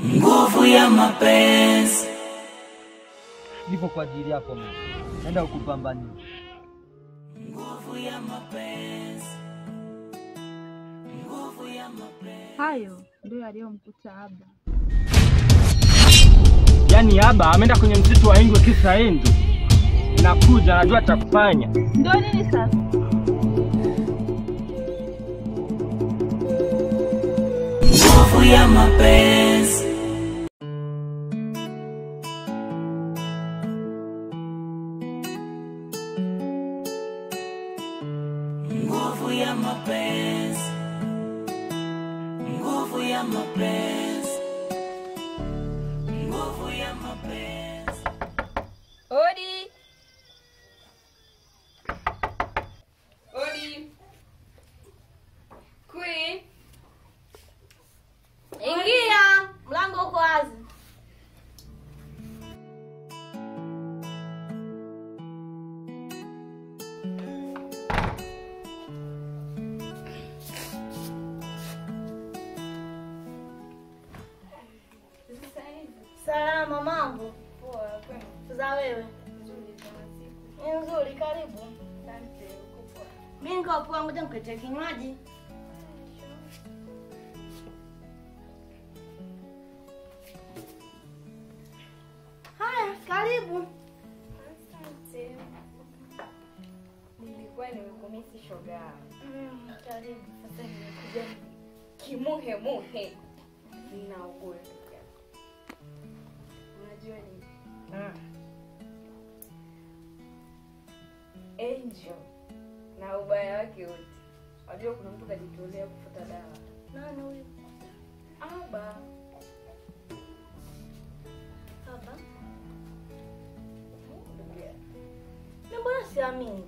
Nguvu ya mapenzi. Nipo kwa ajili yako mimi. Naenda ukupambania. Nguvu ya mapenzi. Nguvu ya mapenzi. Hayo ndio yaliyomkuta Aba. Yaani Aba ameenda kwenye msitu wa Ingwe kisa Hindu. Nakuja najua atakufanya. Ndio nini sasa? Nguvu ya mapenzi. Nguvu ya mapenzi. Nguvu ya mapenzi. Nguvu ya mapenzi. Odi. Odi. Queen. Ingia, mlango uko wazi. Salama, mambo? Poa, kwema. Za wewe? Nzuri kama siku. Ni nzuri, karibu. Asante, uko poa. Mimi niko poa, ngoja nikuletee kinywaji. Haya, karibu. Asante. Nilikuwa nimekumisi shoga. Karibu. Sasa nimekuja kimuhemuhe. Ninaugua. Unajua nini? Angel na ubaya wake wote. Unajua kuna mtu kajitolea kufuta dawa. Nani huyu? Aba. Baba. Mimi mbona siamini?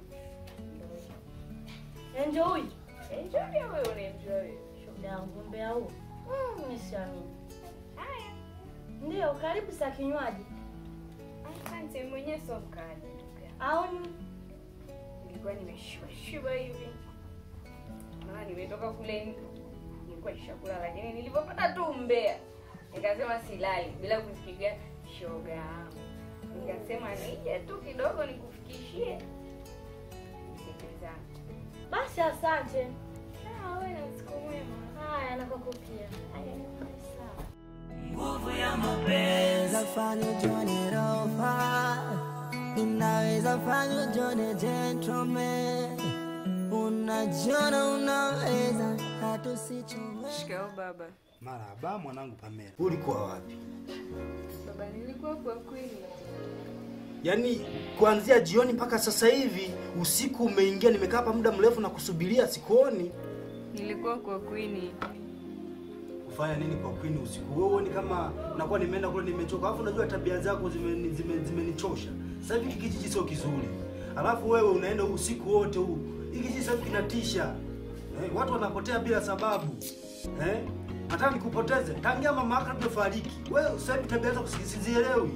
Enjo huyu? Angel ndio wewe unamjua wewe. Shoga yangu mbea huo. Mimi siamini. Haya. Ndio, karibu sa kinywaji. Asante, mwenyewe sio mkali. Au Nilikuwa nimeshiba hivi. Maana nimetoka kule nilikuwa nishakula, lakini nilipopata tu mbea nikasema silali bila kufikiria shoga yangu. Nikasema nije tu kidogo nikufikishie. Sikiliza. basi asante. Sawa, wewe na siku mwema. Haya, na kwako pia. Sawa. Nguvu ya mapenzi. Zafanya Johnny Rofa, inaweza fanya Johnny gentleman. Unajiona unaweza, hatusichoweza. Shikao baba. Marahaba mwanangu Pamela. Ulikuwa wapi? Baba, nilikuwa kwa kweli. Yaani kuanzia jioni mpaka sasa hivi usiku umeingia, nimekaa hapa muda mrefu na kusubiria sikuoni. Nilikuwa kwa Queen. Kufanya nini kwa Queen usiku? Wewe ni kama nakuwa nimeenda kule nimechoka. Alafu unajua tabia zako zimenichosha. Sasa hivi kijiji sio kizuri. Alafu wewe unaenda usiku wote huu. Hiki kijiji sasa kinatisha. Watu wanapotea bila sababu. Nataka nikupoteze. Tangia mama yako amefariki. Wewe sasa hivi tabia zako sizielewi.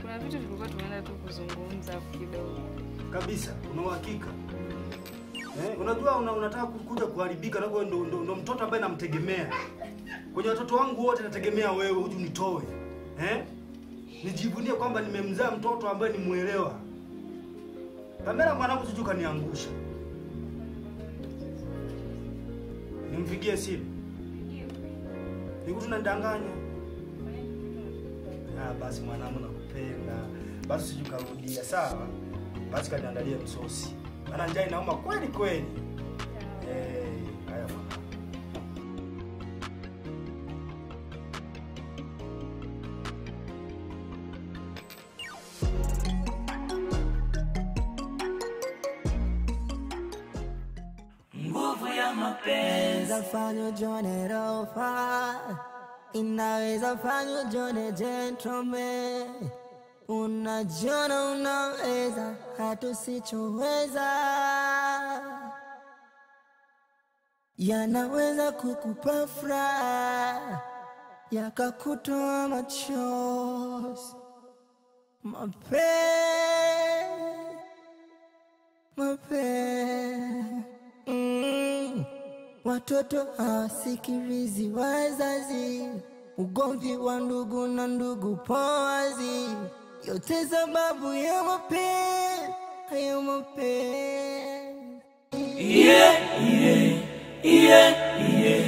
Kuna vitu tulikuwa tumeenda tu kuzungumza kidogo. Kabisa, una uhakika? Unajua unataka kuja kuharibika na wewe ndo mtoto ambaye namtegemea. Kwenye watoto wangu wote nategemea wewe uje unitoe. Nijivunie kwamba nimemzaa mtoto ambaye ni muelewa. Pamela mwanangu siju kaniangusha. Nimpigie simu. Niko tunadanganya. Basi mwanangu nakupenda. Basi siju karudia sawa? Basi kaniandalie msosi. Maana njaa inauma kweli kweli. Haya bwana. Nguvu ya mapenzi. Zafanya Johnny Rofa, inaweza fanya Johnny gentleman. Unajiona unaweza, hatusichoweza. Yanaweza kukupa furaha, yakakutoa machozi. Mapenzi watoto hawasikilizi wazazi, ugomvi wa ndugu na ndugu poazi, yote sababu ya mapenzi, hayo mapenzi. Yeah, yeah, yeah, yeah,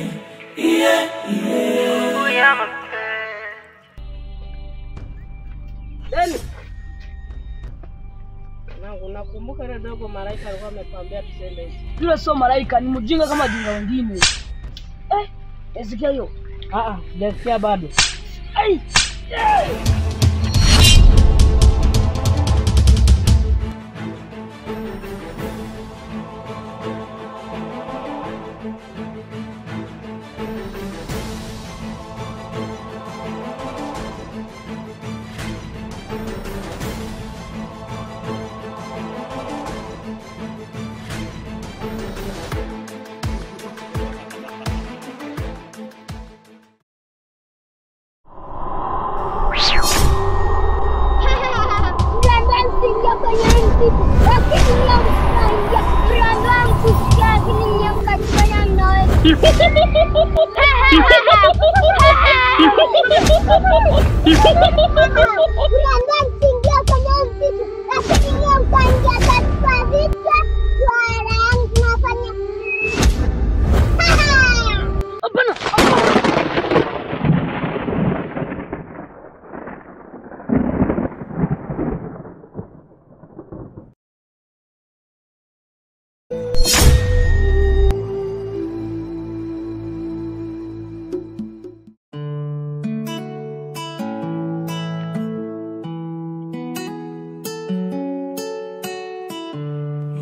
yeah, yeah. Ya mapenzi. Nakumbuka ile dogo Malaika alikuwa amekwambia tuseme hivi. Yule sio Malaika, ni mjinga kama jinga wengine. Esikia hiyo? Sijasikia bado. Ai!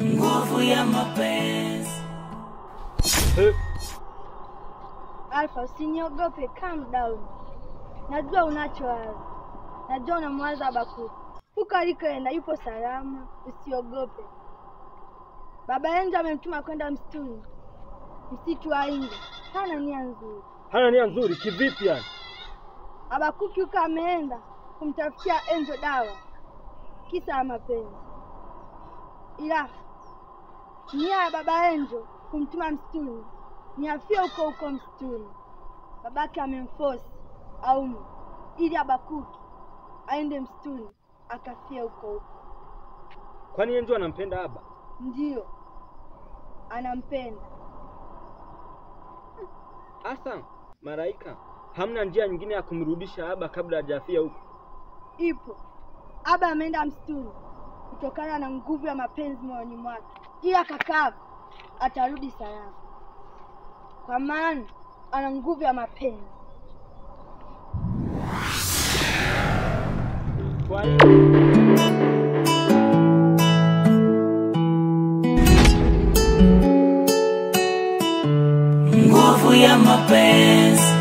Nguvu ya mapenzi. Alpha, usiniogope, calm down. Najua unachowaza. Najua unamwaza Baku. Huko alikoenda yupo salama, usiogope. Baba Enzo amemtuma kwenda msituni. Msitu wa Inge. Hana nia nzuri. Hana nia nzuri kivipi yani? Abakuki huko ameenda kumtafutia Enzo dawa. Kisa ya mapenzi. Ila nia ya baba Enzo kumtuma msituni ni afie huko huko msituni. Babake amemforce aume ili Abakuki aende msituni akafie huko huko. Kwani Enzo anampenda Aba? Ndio. Anampenda. Asa, Malaika, hamna njia nyingine ya kumrudisha Aba kabla hajafia huko? Ipo. Aba ameenda msituni kutokana na nguvu ya mapenzi moyoni mwake. Ila kaka atarudi salama. Kwa maana ana nguvu ya mapenzi. Kwa hiyo Nguvu ya mapenzi.